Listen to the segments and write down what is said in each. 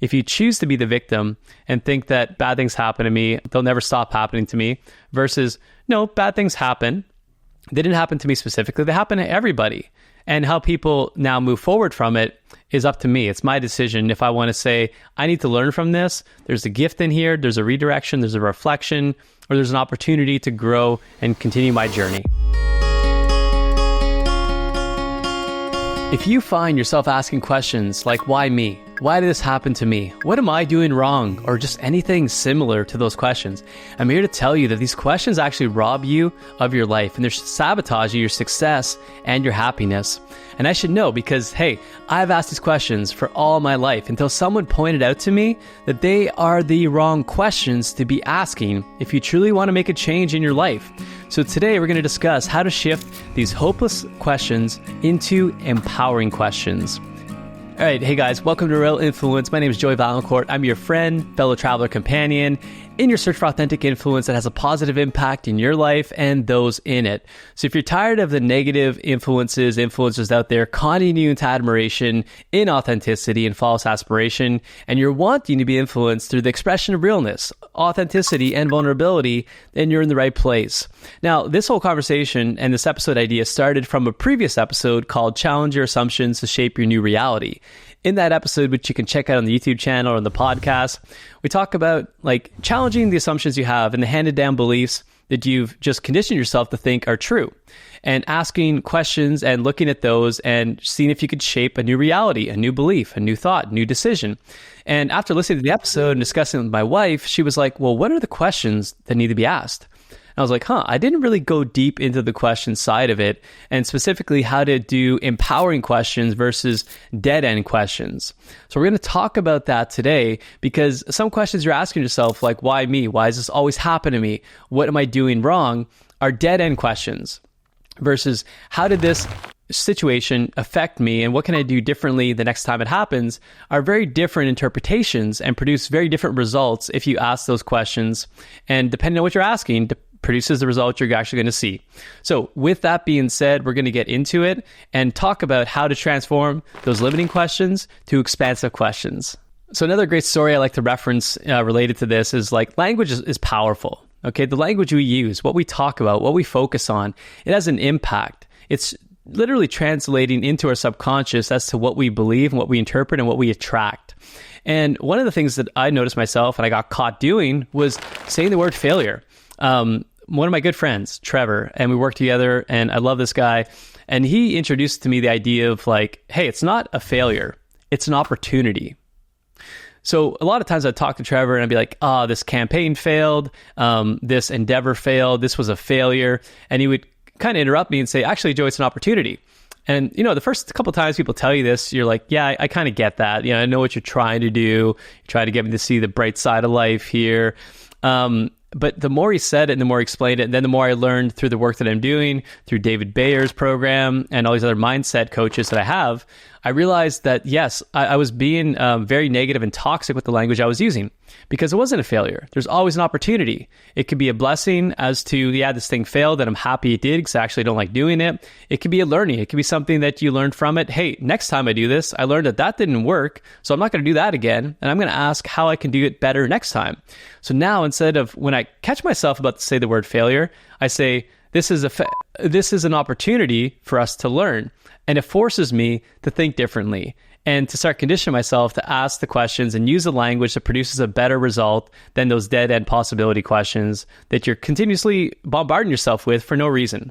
if you choose to be the victim and think that bad things happen to me, they'll never stop happening to me, versus, no, bad things happen. They didn't happen to me specifically. They happen to everybody. And how people now move forward from it is up to me. It's my decision. If I want to say, I need to learn from this, there's a gift in here, there's a redirection, there's a reflection, or there's an opportunity to grow and continue my journey. If you find yourself asking questions like, why me? Why did this happen to me? What am I doing wrong? Or just anything similar to those questions, I'm here to tell you that these questions actually rob you of your life, and they're sabotaging your success and your happiness. And I should know because, hey, I've asked these questions for all my life until someone pointed out to me that they are the wrong questions to be asking if you truly want to make a change in your life. So today we're going to discuss how to shift these hopeless questions into empowering questions. All right, hey guys, welcome to Real Influence. My name is Vaillancourt. I'm your friend, fellow traveler, companion in your search for authentic influence that has a positive impact in your life and those in it. So if you're tired of the negative influencers out there conning you into admiration, inauthenticity, and false aspiration, and you're wanting to be influenced through the expression of realness, authenticity, and vulnerability, then you're in the right place. Now, this whole conversation and this episode idea started from a previous episode called Challenge Your Assumptions to Shape Your New Reality. In that episode, which you can check out on the YouTube channel or on the podcast, we talk about like challenging the assumptions you have and the handed down beliefs that you've just conditioned yourself to think are true, and asking questions and looking at those and seeing if you could shape a new reality, a new belief, a new thought, new decision. And after listening to the episode and discussing it with my wife, she was like, well, what are the questions that need to be asked? And I was like, I didn't really go deep into the question side of it, and specifically how to do empowering questions versus dead-end questions. So we're going to talk about that today, because some questions you're asking yourself, like, why me? Why does this always happen to me? What am I doing wrong? Are dead-end questions, versus how did this situation affect me and what can I do differently the next time it happens, are very different interpretations and produce very different results if you ask those questions. And depending on what you're asking, produces the result you're actually going to see. So with that being said, we're going to get into it and talk about how to transform those limiting questions to expansive questions. So another great story I like to reference related to this is like language is powerful. Okay, the language we use, what we talk about, what we focus on, it has an impact. It's literally translating into our subconscious as to what we believe and what we interpret and what we attract. And one of the things that I noticed myself and I got caught doing was saying the word failure. One of my good friends, Trevor, and we worked together, and I love this guy, and he introduced to me the idea of like, hey, it's not a failure, it's an opportunity. So a lot of times I'd talk to Trevor and I'd be like, this campaign failed, this endeavor failed, this was a failure, and he would kind of interrupt me and say, actually, Joe, it's an opportunity. And, the first couple of times people tell you this, you're like, yeah, I kind of get that. I know what you're trying to do. You're trying to get me to see the bright side of life here. But the more he said it and the more he explained it, and then the more I learned through the work that I'm doing, through David Bayer's program and all these other mindset coaches that I have, I realized that, yes, I was being very negative and toxic with the language I was using, because it wasn't a failure. There's always an opportunity. It could be a blessing as to, yeah, this thing failed and I'm happy it did because I actually don't like doing it. It could be a learning. It could be something that you learned from it. Hey, next time I do this, I learned that didn't work, so I'm not going to do that again. And I'm going to ask how I can do it better next time. So now, instead of when I catch myself about to say the word failure, I say, this is an opportunity for us to learn. And it forces me to think differently and to start conditioning myself to ask the questions and use the language that produces a better result than those dead-end possibility questions that you're continuously bombarding yourself with for no reason.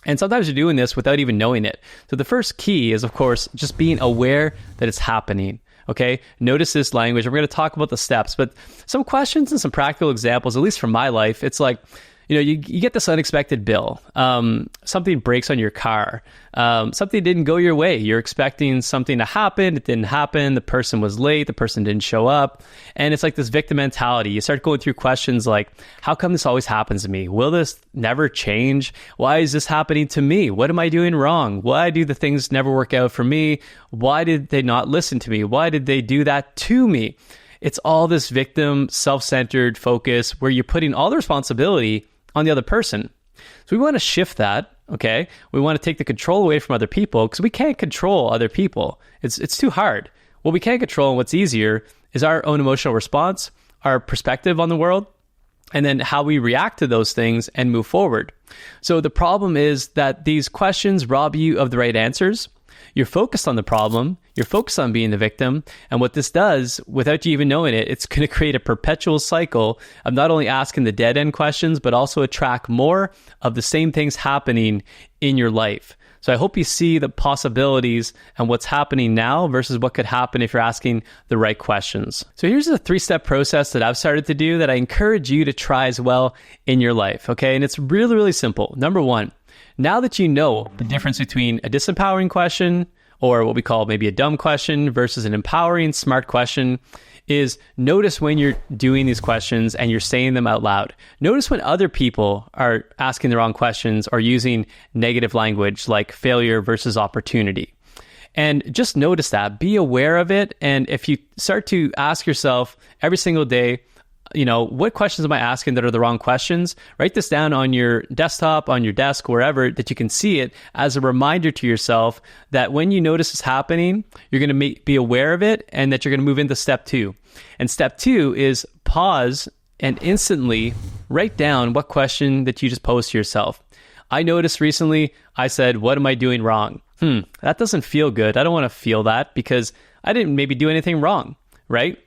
And sometimes you're doing this without even knowing it. So the first key is, of course, just being aware that it's happening. Okay, notice this language. We're going to talk about the steps, but some questions and some practical examples, at least from my life, it's like, you get this unexpected bill. Something breaks on your car. Something didn't go your way. You're expecting something to happen. It didn't happen. The person was late. The person didn't show up. And it's like this victim mentality. You start going through questions like, how come this always happens to me? Will this never change? Why is this happening to me? What am I doing wrong? Why do the things never work out for me? Why did they not listen to me? Why did they do that to me? It's all this victim, self-centered focus where you're putting all the responsibility on the other person. So we want to shift that, okay? We want to take the control away from other people because we can't control other people. It's too hard. What we can control and what's easier is our own emotional response, our perspective on the world, and then how we react to those things and move forward. So the problem is that these questions rob you of the right answers. You're focused on the problem, you're focused on being the victim, and what this does, without you even knowing it, it's going to create a perpetual cycle of not only asking the dead-end questions, but also attract more of the same things happening in your life. So I hope you see the possibilities and what's happening now versus what could happen if you're asking the right questions. So here's a 3-step process that I've started to do that I encourage you to try as well in your life, okay? And it's really, really simple. Number 1, now that you know the difference between a disempowering question or what we call maybe a dumb question versus an empowering, smart question, is notice when you're doing these questions and you're saying them out loud. Notice when other people are asking the wrong questions or using negative language like failure versus opportunity. And just notice that, be aware of it. And if you start to ask yourself every single day, what questions am I asking that are the wrong questions? Write this down on your desktop, on your desk, wherever that you can see it as a reminder to yourself that when you notice this happening, you're going to be aware of it and that you're going to move into step 2. And step 2 is pause and instantly write down what question that you just posed to yourself. I noticed recently, I said, what am I doing wrong? That doesn't feel good. I don't want to feel that because I didn't maybe do anything wrong, right?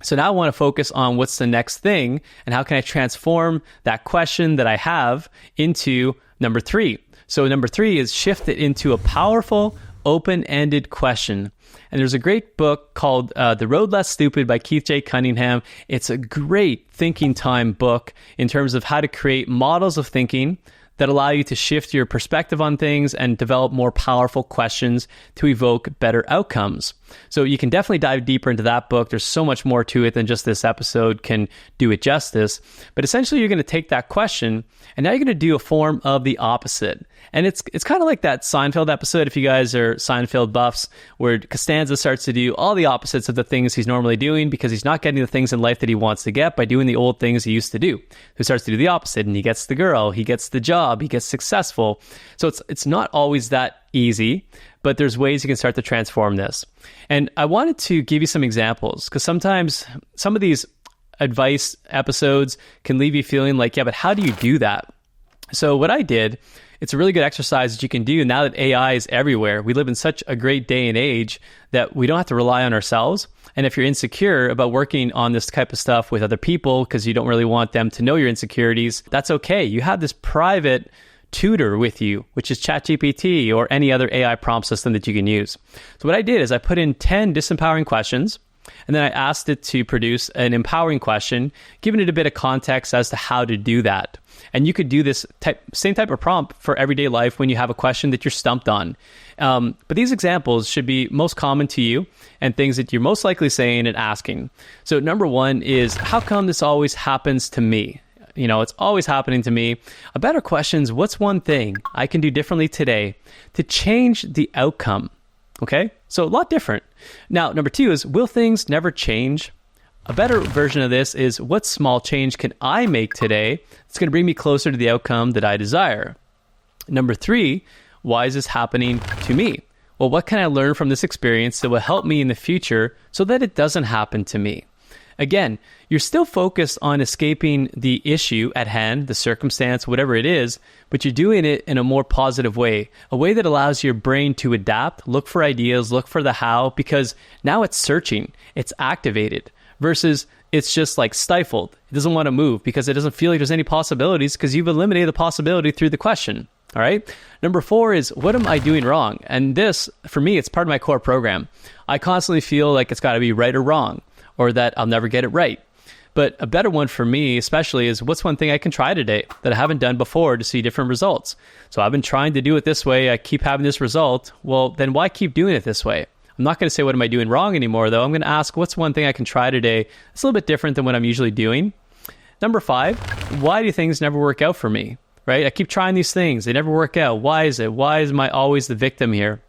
So now I want to focus on what's the next thing and how can I transform that question that I have into number 3. So number 3 is shift it into a powerful, open-ended question. And there's a great book called The Road Less Stupid by Keith J. Cunningham. It's a great thinking time book in terms of how to create models of thinking that allow you to shift your perspective on things and develop more powerful questions to evoke better outcomes. So you can definitely dive deeper into that book. There's so much more to it than just this episode can do it justice. But essentially, you're going to take that question and now you're going to do a form of the opposite. And it's kind of like that Seinfeld episode, if you guys are Seinfeld buffs, where Costanza starts to do all the opposites of the things he's normally doing because he's not getting the things in life that he wants to get by doing the old things he used to do. He starts to do the opposite and he gets the girl, he gets the job, he gets successful. So it's not always that easy, but there's ways you can start to transform this. And I wanted to give you some examples because sometimes some of these advice episodes can leave you feeling like, yeah, but how do you do that? So what I did, it's a really good exercise that you can do now that AI is everywhere. We live in such a great day and age that we don't have to rely on ourselves. And if you're insecure about working on this type of stuff with other people because you don't really want them to know your insecurities, that's okay. You have this private tutor with you, which is ChatGPT or any other AI prompt system that you can use. So what I did is I put in 10 disempowering questions, and then I asked it to produce an empowering question, giving it a bit of context as to how to do that. And you could do this same type of prompt for everyday life when you have a question that you're stumped on. But these examples should be most common to you and things that you're most likely saying and asking. So number 1 is, how come this always happens to me? It's always happening to me. A better question is, what's one thing I can do differently today to change the outcome? Okay, so a lot different. Now, number 2 is, will things never change? A better version of this is, what small change can I make today that's going to bring me closer to the outcome that I desire? Number 3, why is this happening to me? Well, what can I learn from this experience that will help me in the future so that it doesn't happen to me? Again, you're still focused on escaping the issue at hand, the circumstance, whatever it is, but you're doing it in a more positive way, a way that allows your brain to adapt, look for ideas, look for the how, because now it's searching, it's activated, versus it's just like stifled. It doesn't want to move because it doesn't feel like there's any possibilities because you've eliminated the possibility through the question. All right. Number 4 is, what am I doing wrong? And this, for me, it's part of my core program. I constantly feel like it's got to be right or wrong, or that I'll never get it right. But a better one for me especially is, what's one thing I can try today that I haven't done before to see different results? So I've been trying to do it this way. I keep having this result. Well, then why keep doing it this way? I'm not going to say, what am I doing wrong anymore, though. I'm going to ask, what's one thing I can try today? It's a little bit different than what I'm usually doing. Number 5, why do things never work out for me? Right? I keep trying these things. They never work out. Why is it? Why am I always the victim here?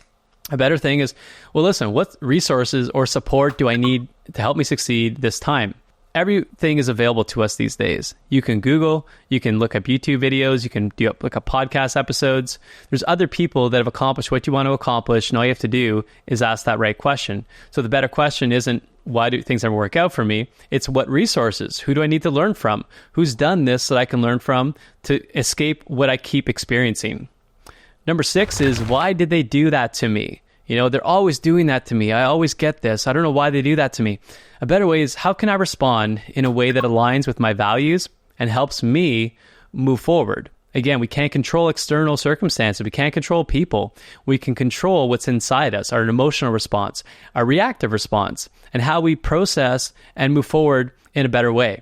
A better thing is, well, listen, what resources or support do I need to help me succeed this time? everything is available to us these days. You can Google, you can look up YouTube videos, you can look up podcast episodes. There's other people that have accomplished what you want to accomplish, and all you have to do is ask that right question. So the better question isn't, why do things never work out for me? It's what resources, who do I need to learn from? Who's done this that I can learn from to escape what I keep experiencing? Number 6 is, why did they do that to me? They're always doing that to me. I always get this. I don't know why they do that to me. A better way is, how can I respond in a way that aligns with my values and helps me move forward? Again, we can't control external circumstances. We can't control people. We can control what's inside us, our emotional response, our reactive response, and how we process and move forward in a better way.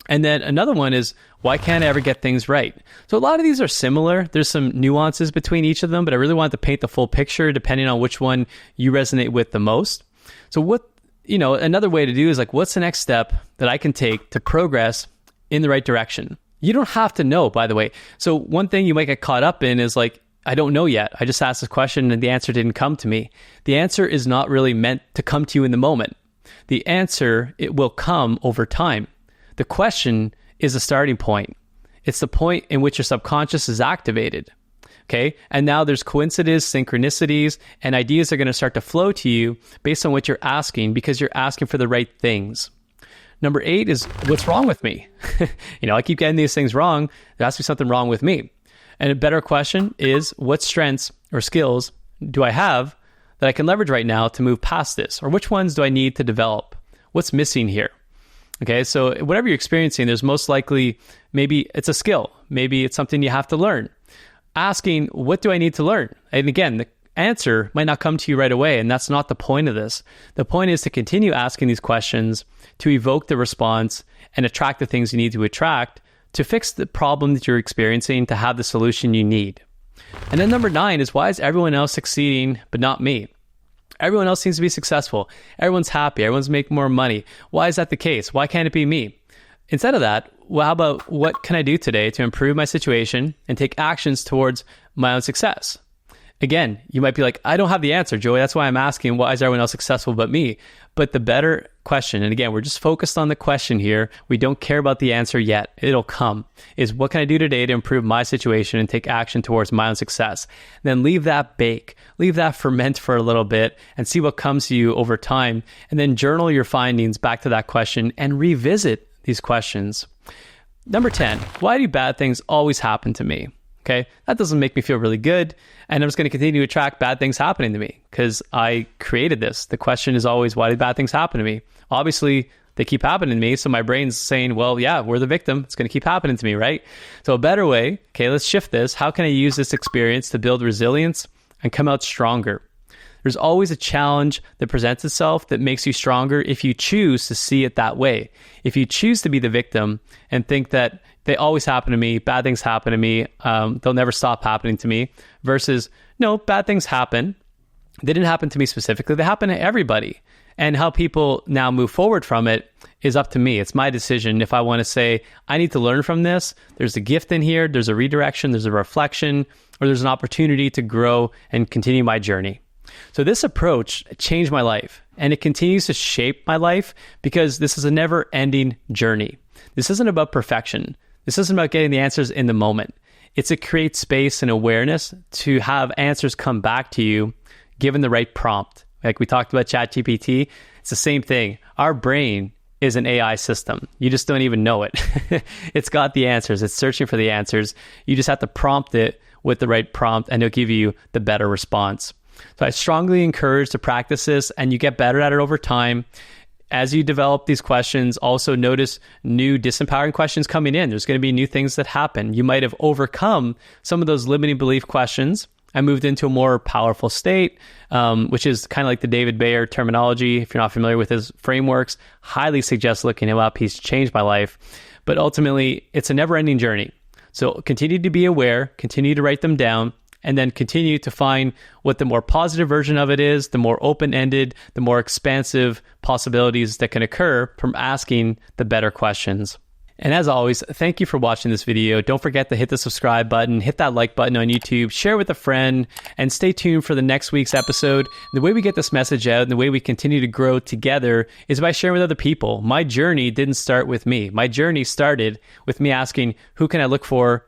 And then another one is, why can't I ever get things right? So a lot of these are similar. There's some nuances between each of them, but I really wanted to paint the full picture depending on which one you resonate with the most. So another way to do is what's the next step that I can take to progress in the right direction? You don't have to know, by the way. So one thing you might get caught up in is I don't know yet. I just asked this question and the answer didn't come to me. The answer is not really meant to come to you in the moment. The answer, it will come over time. The question is a starting point. It's the point in which your subconscious is activated. Okay. And now there's coincidences, synchronicities, and ideas are going to start to flow to you based on what you're asking, because you're asking for the right things. Number 8 is, what's wrong with me? I keep getting these things wrong. There has to be something wrong with me. And a better question is, what strengths or skills do I have that I can leverage right now to move past this? Or which ones do I need to develop? What's missing here? Okay, so whatever you're experiencing, there's most likely, maybe it's a skill. Maybe it's something you have to learn. Asking, what do I need to learn? And again, the answer might not come to you right away, and that's not the point of this. The point is to continue asking these questions, to evoke the response, and attract the things you need to attract to fix the problem that you're experiencing, to have the solution you need. And then number 9 is, why is everyone else succeeding but not me? Everyone else seems to be successful. Everyone's happy. Everyone's making more money. Why is that the case? Why can't it be me? Instead of that, how about, what can I do today to improve my situation and take actions towards my own success? Again, you might be like, I don't have the answer, Joey. That's why I'm asking, why is everyone else successful but me? But the better question, and again, we're just focused on the question here. We don't care about the answer yet. It'll come. Is, what can I do today to improve my situation and take action towards my own success? Then leave that bake. Leave that ferment for a little bit and see what comes to you over time. And then journal your findings back to that question and revisit these questions. Number 10, why do bad things always happen to me? Okay, that doesn't make me feel really good. And I'm just going to continue to attract bad things happening to me because I created this. The question is always, why do bad things happen to me? Obviously, they keep happening to me. So my brain's saying, well, yeah, we're the victim. It's going to keep happening to me, right? So a better way, okay, let's shift this. How can I use this experience to build resilience and come out stronger? There's always a challenge that presents itself that makes you stronger if you choose to see it that way. If you choose to be the victim and think that they always happen to me, bad things happen to me, they'll never stop happening to me, versus, no, bad things happen. They didn't happen to me specifically. They happen to everybody. And how people now move forward from it is up to me. It's my decision. If I want to say, I need to learn from this, there's a gift in here, there's a redirection, there's a reflection, or there's an opportunity to grow and continue my journey. So this approach changed my life, and it continues to shape my life because this is a never-ending journey. This isn't about perfection. This isn't about getting the answers in the moment. It's to create space and awareness to have answers come back to you given the right prompt. Like we talked about ChatGPT, it's the same thing. Our brain is an AI system. You just don't even know it. It's got the answers. It's searching for the answers. You just have to prompt it with the right prompt, and it'll give you the better response. So I strongly encourage to practice this, and you get better at it over time. As you develop these questions, also notice new disempowering questions coming in. There's going to be new things that happen. You might have overcome some of those limiting belief questions and moved into a more powerful state, which is kind of like the David Bayer terminology. If you're not familiar with his frameworks, highly suggest looking him up. He's changed my life. But ultimately, it's a never-ending journey. So continue to be aware, continue to write them down, and then continue to find what the more positive version of it is, the more open-ended, the more expansive possibilities that can occur from asking the better questions. And as always, thank you for watching this video. Don't forget to hit the subscribe button, hit that like button on YouTube, share with a friend, and stay tuned for the next week's episode. The way we get this message out and the way we continue to grow together is by sharing with other people. My journey didn't start with me. My journey started with me asking, who can I look for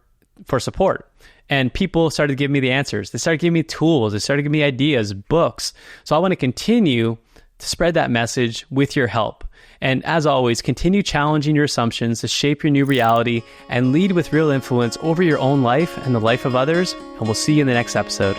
support? And people started giving me the answers. They started giving me tools. They started giving me ideas, books. So I want to continue to spread that message with your help. And as always, continue challenging your assumptions to shape your new reality and lead with real influence over your own life and the life of others. And we'll see you in the next episode.